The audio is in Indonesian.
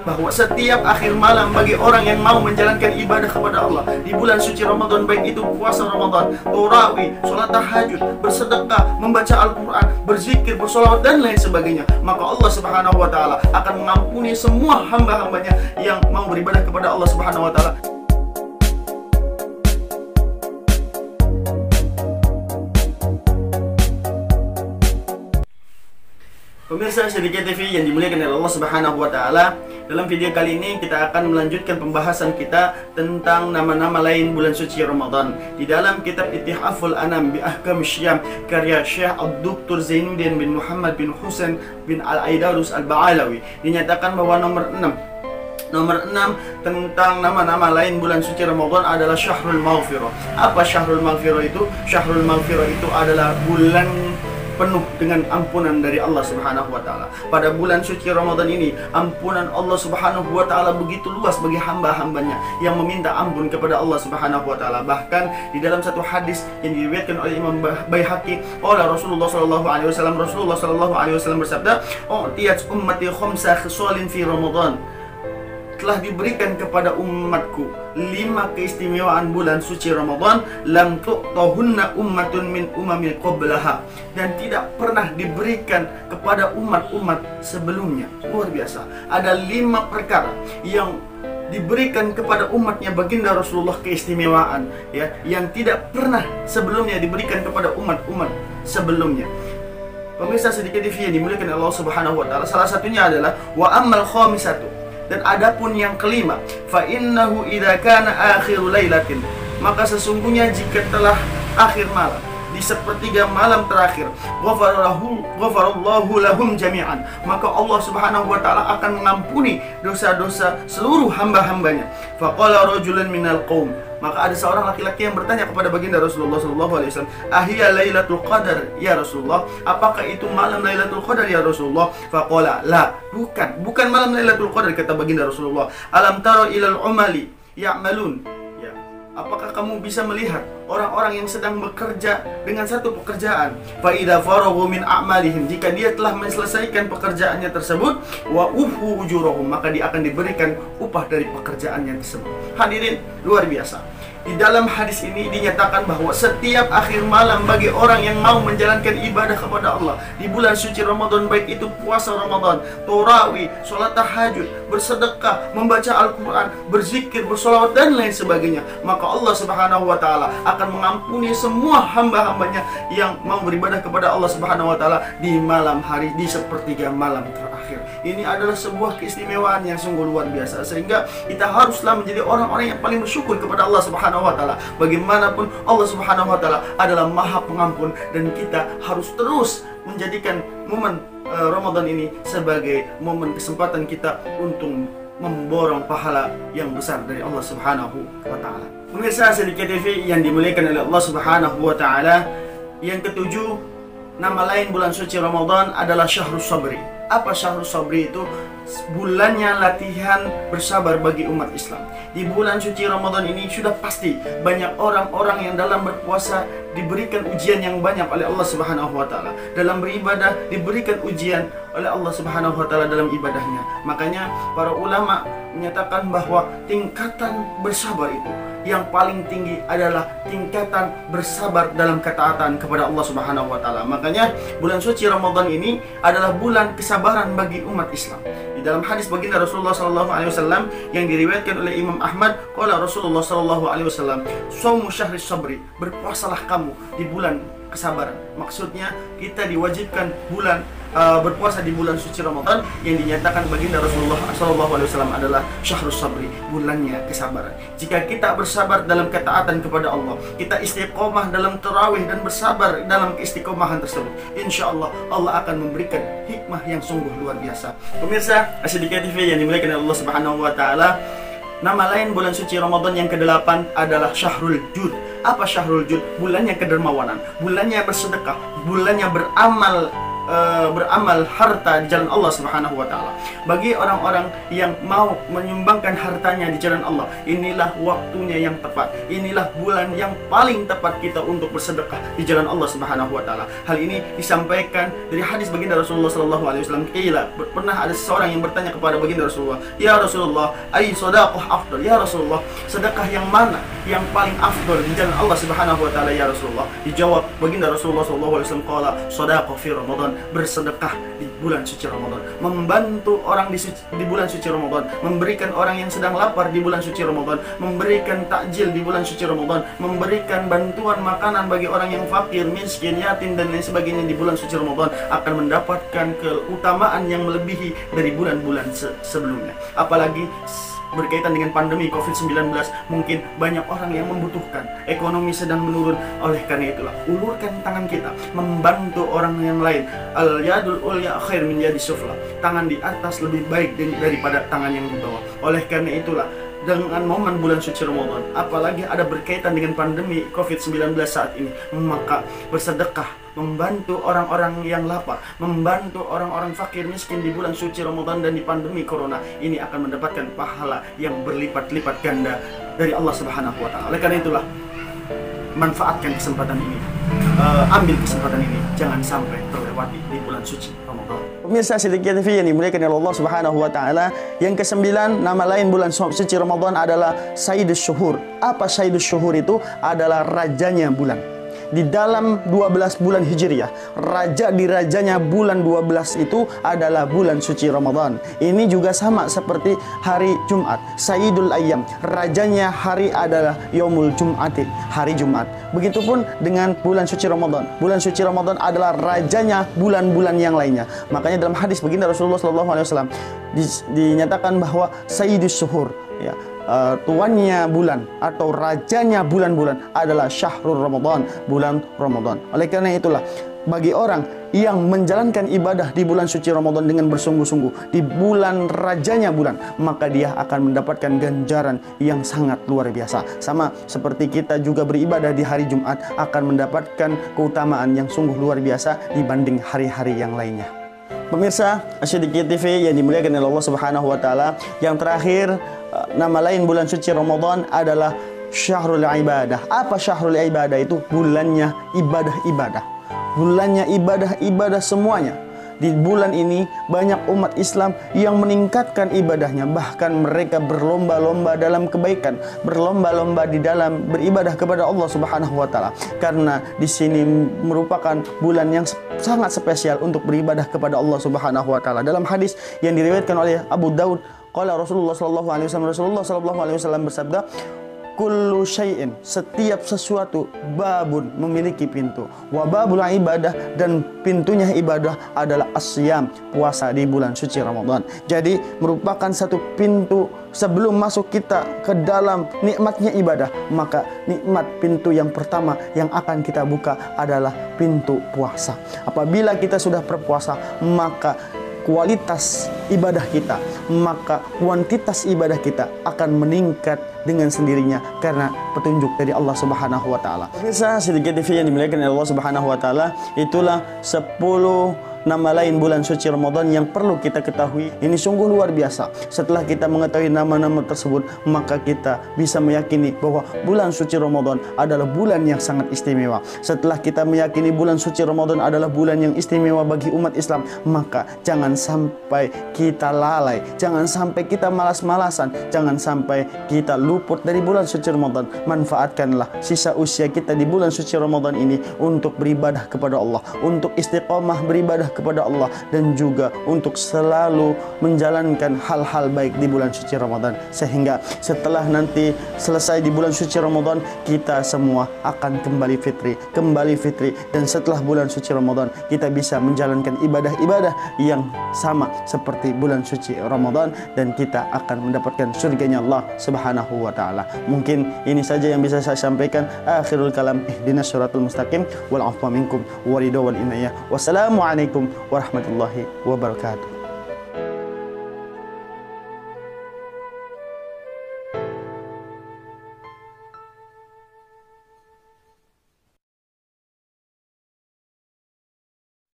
bahwa setiap akhir malam bagi orang yang mau menjalankan ibadah kepada Allah di bulan suci Ramadan, baik itu puasa Ramadan, tarawih, sholat tahajud, bersedekah, membaca Al-Quran, berzikir, bersolawat dan lain sebagainya, maka Allah Subhanahu wa Ta'ala akan mengampuni semua hamba-hambanya yang mau beribadah kepada Allah Subhanahu wa Ta'ala. Pemirsa Sedikit TV yang dimuliakan oleh Allah Subhanahu wa Ta'ala, dalam video kali ini kita akan melanjutkan pembahasan kita tentang nama-nama lain bulan suci Ramadan. Di dalam kitab Ittihaful Anam bi Ahkam Syiyam karya Syekh Dr. Zainuddin bin Muhammad bin Husain bin Al-Aidarus Al-Ba'alawi dinyatakan bahwa nomor 6 tentang nama-nama lain bulan suci Ramadan adalah Syahrul Maghfirah. Apa Syahrul Maghfirah itu? Syahrul Maghfirah itu adalah bulan penuh dengan ampunan dari Allah Subhanahu wa Ta'ala. Pada bulan suci Ramadan ini, ampunan Allah Subhanahu wa Ta'ala begitu luas bagi hamba-hambanya yang meminta ampun kepada Allah Subhanahu wa Ta'ala. Bahkan di dalam satu hadis yang diriwayatkan oleh Imam Baihaqi oleh Rasulullah sallallahu alaihi wasallam bersabda, "U'tiyat ummati khamsa khisalin fi Ramadan." Telah diberikan kepada umatku 5 keistimewaan bulan suci Ramadan, lam tu'tahunna ummatun min umamil qablaha, dan tidak pernah diberikan kepada umat-umat sebelumnya. Luar biasa. Ada 5 perkara yang diberikan kepada umatnya baginda Rasulullah, keistimewaan ya, yang tidak pernah sebelumnya diberikan kepada umat-umat sebelumnya. Pemirsa Sedikit TV yang dimuliakan Allah Subhanahu wa Ta'ala, salah satunya adalah wa ammal khamisatu, dan adapun yang kelima, fa innahu idza kana akhiru lailatin, maka sesungguhnya jika telah akhir malam, di sepertiga malam terakhir, ghafarallahu lahum jami'an, maka Allah Subhanahu wa Ta'ala akan mengampuni dosa-dosa seluruh hamba-hambanya. Faqala rajulun minal qaum, maka ada seorang laki-laki yang bertanya kepada baginda Rasulullah SAW, "Ahiyya Lailatul Qadar ya Rasulullah? Apakah itu malam Lailatul Qadar ya Rasulullah?" Faqala, "La, bukan malam Lailatul Qadar," kata baginda Rasulullah. "Alam tara ilal umali ya'malun?" Ya, apakah kamu bisa melihat orang-orang yang sedang bekerja dengan satu pekerjaan? Fa idza faraghu min a'malihim, jika dia telah menyelesaikan pekerjaannya tersebut, wa ufu ujurahum, maka dia akan diberikan upah dari pekerjaannya tersebut. Hadirin, luar biasa. Di dalam hadis ini dinyatakan bahwa setiap akhir malam bagi orang yang mau menjalankan ibadah kepada Allah di bulan suci Ramadan, baik itu puasa Ramadan, tarawih, sholat tahajud, bersedekah, membaca Al-Quran, berzikir, bersolawat dan lain sebagainya, maka Allah Subhanahu wa Ta'ala akan mengampuni semua hamba-hambanya yang mau beribadah kepada Allah Subhanahu wa Ta'ala di malam hari, di sepertiga malam terakhir. Ini adalah sebuah keistimewaan yang sungguh luar biasa, sehingga kita haruslah menjadi orang-orang yang paling bersyukur kepada Allah Subhanahu wa Ta'ala. Bagaimanapun Allah Subhanahu wa Ta'ala adalah Maha Pengampun, dan kita harus terus menjadikan momen Ramadan ini sebagai momen kesempatan kita untuk memborong pahala yang besar dari Allah Subhanahu wa Ta'ala. Pemirsa Sedikit TV yang dimuliakan oleh Allah Subhanahu wa Ta'ala, yang ketujuh, nama lain bulan suci Ramadan adalah Syahrul Sabri. Apa Syahrul Sabri itu? Bulannya latihan bersabar bagi umat Islam. Di bulan suci Ramadan ini sudah pasti banyak orang-orang yang dalam berpuasa diberikan ujian yang banyak oleh Allah Subhanahu wa Ta'ala. Dalam beribadah diberikan ujian oleh Allah Subhanahu wa Ta'ala dalam ibadahnya. Makanya para ulama menyatakan bahwa tingkatan bersabar itu yang paling tinggi adalah tingkatan bersabar dalam ketaatan kepada Allah Subhanahu wa Ta'ala. Makanya bulan suci Ramadan ini adalah bulan kesabaran bagi umat Islam. Di dalam hadis baginda Rasulullah SAW yang diriwayatkan oleh Imam Ahmad, qala Rasulullah SAW, "Shaumu syahris sabri," berpuasalah kamu di bulan kesabaran. Maksudnya kita diwajibkan berpuasa di bulan suci Ramadan yang dinyatakan baginda Rasulullah SAW adalah Syahrus Sabri, bulannya kesabaran. Jika kita bersabar dalam ketaatan kepada Allah, kita istiqomah dalam tarawih dan bersabar dalam keistiqomahan tersebut, insya Allah Allah akan memberikan hikmah yang sungguh luar biasa. Pemirsa Sedikit TV yang dimuliakan oleh Allah Subhanahu wa Ta'ala, nama lain bulan suci Ramadan yang ke-8 adalah Syahrul Jud. Apa Syahrul Jud? Bulannya kedermawanan, bulannya bersedekah, bulannya beramal beramal harta di jalan Allah Subhanahu wa taala. Bagi orang-orang yang mau menyumbangkan hartanya di jalan Allah, inilah waktunya yang tepat. Inilah bulan yang paling tepat kita untuk bersedekah di jalan Allah Subhanahu wa taala. Hal ini disampaikan dari hadis baginda Rasulullah sallallahu alaihi wasallam. Pernah ada seseorang yang bertanya kepada baginda Rasulullah, "Ya Rasulullah, ay shadaqah afdal?" Ya Rasulullah, sedekah yang mana yang paling afdal di jalan Allah Subhanahu wa taala ya Rasulullah? Dijawab baginda Rasulullah sallallahu alaihi wasallam, qala shadaqah fi Ramadan, bersedekah di bulan suci Ramadan, membantu orang di bulan suci Ramadan, memberikan orang yang sedang lapar di bulan suci Ramadan, memberikan takjil di bulan suci Ramadan, memberikan bantuan makanan bagi orang yang fakir, miskin, yatim dan lain sebagainya di bulan suci Ramadan akan mendapatkan keutamaan yang melebihi dari bulan-bulan sebelumnya. Apalagi berkaitan dengan pandemi COVID-19, mungkin banyak orang yang membutuhkan, ekonomi sedang menurun. Oleh karena itulah, ulurkan tangan kita membantu orang yang lain. Al-yadul ulya khair min yadis sufla, tangan di atas lebih baik daripada tangan yang di bawah. Oleh karena itulah, dengan momen bulan suci Ramadan, apalagi ada berkaitan dengan pandemi COVID-19 saat ini, maka bersedekah, membantu orang-orang yang lapar, membantu orang-orang fakir miskin di bulan suci Ramadan dan di pandemi corona ini akan mendapatkan pahala yang berlipat-lipat ganda dari Allah Subhanahu wa taala. Oleh karena itulah, manfaatkan kesempatan ini, ambil kesempatan ini, jangan sampai terlewati di bulan suci Ramadan. Pemirsa Siddiqiyah TV yang dimuliakan oleh Allah Subhanahu wa taala, yang ke-9 nama lain bulan suci Ramadan adalah Sayyidus Syuhur. Apa Sayyidus Syuhur itu? Adalah rajanya bulan. Di dalam 12 bulan Hijriyah, raja di rajanya bulan 12 itu adalah bulan suci Ramadan. Ini juga sama seperti hari Jumat, Sayyidul Ayyam, rajanya hari adalah Yaumul Jum'ati, hari Jumat. Begitupun dengan bulan suci Ramadan. Bulan suci Ramadan adalah rajanya bulan-bulan yang lainnya. Makanya dalam hadis baginda Rasulullah SAW dinyatakan bahwa Sayyidus Syuhur, ya, tuannya bulan atau rajanya bulan-bulan adalah Syahrul Ramadan, bulan Ramadan. Oleh karena itulah, bagi orang yang menjalankan ibadah di bulan suci Ramadan dengan bersungguh-sungguh di bulan rajanya bulan, maka dia akan mendapatkan ganjaran yang sangat luar biasa. Sama seperti kita juga beribadah di hari Jumat akan mendapatkan keutamaan yang sungguh luar biasa dibanding hari-hari yang lainnya. Pemirsa Siddiqiyah TV yang dimuliakan oleh Allah Subhanahu wa taala, yang terakhir nama lain bulan suci Ramadan adalah Syahrul Ibadah. Apa Syahrul Ibadah itu? Bulannya ibadah-ibadah. Bulannya ibadah-ibadah semuanya. Di bulan ini banyak umat Islam yang meningkatkan ibadahnya, bahkan mereka berlomba-lomba dalam kebaikan, berlomba-lomba di dalam beribadah kepada Allah Subhanahu wa taala. Karena di sini merupakan bulan yang sangat spesial untuk beribadah kepada Allah Subhanahu wa taala. Dalam hadis yang diriwayatkan oleh Abu Daud, qala Rasulullah sallallahu alaihi wasallam bersabda, kullu syai'in, setiap sesuatu, babun, memiliki pintu, wa babul ibadah, dan pintunya ibadah adalah as-siyam, puasa di bulan suci Ramadan. Jadi merupakan satu pintu sebelum masuk kita ke dalam nikmatnya ibadah, maka nikmat pintu yang pertama yang akan kita buka adalah pintu puasa. Apabila kita sudah berpuasa, maka kualitas ibadah kita, maka kuantitas ibadah kita akan meningkat dengan sendirinya karena petunjuk dari Allah Subhanahu wa taala. Pemirsa Siddiqiyah TV yang dimuliakan oleh Allah Subhanahu wa taala, itulah 10 nama lain bulan suci Ramadan yang perlu kita ketahui. Ini sungguh luar biasa. Setelah kita mengetahui nama-nama tersebut, maka kita bisa meyakini bahwa bulan suci Ramadan adalah bulan yang sangat istimewa. Setelah kita meyakini bulan suci Ramadan adalah bulan yang istimewa bagi umat Islam, maka jangan sampai kita lalai, jangan sampai kita malas-malasan, jangan sampai kita luput dari bulan suci Ramadan. Manfaatkanlah sisa usia kita di bulan suci Ramadan ini untuk beribadah kepada Allah, untuk istiqomah beribadah kepada Allah, dan juga untuk selalu menjalankan hal-hal baik di bulan suci Ramadan, sehingga setelah nanti selesai di bulan suci Ramadan, kita semua akan kembali fitri, dan setelah bulan suci Ramadan kita bisa menjalankan ibadah-ibadah yang sama seperti bulan suci Ramadan, dan kita akan mendapatkan surganya Allah Subhanahu wa taala. Mungkin ini saja yang bisa saya sampaikan. Akhirul kalam, ihdinas siratal mustaqim, wal afwa minkum, waridho wal inayah. Wassalamualaikum warahmatullahi wabarakatuh.